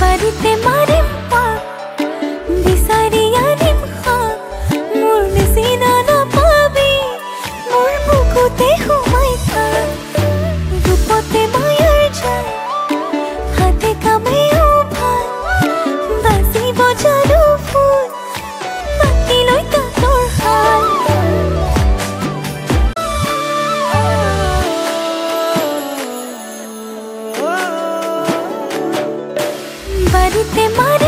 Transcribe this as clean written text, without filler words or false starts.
বাড়িতে মাৰিম পাক বিচাৰি আনিম শাক মোৰ নিচিনা নাপাবি মোৰ বুকুতে সোমাই থাক ৰূপতে মায়াৰ যায় হাতে কামেও ভাল বাজিব জানো ফুল পাতি লৈ কাতৰ হাল বাড়িতে মাৰ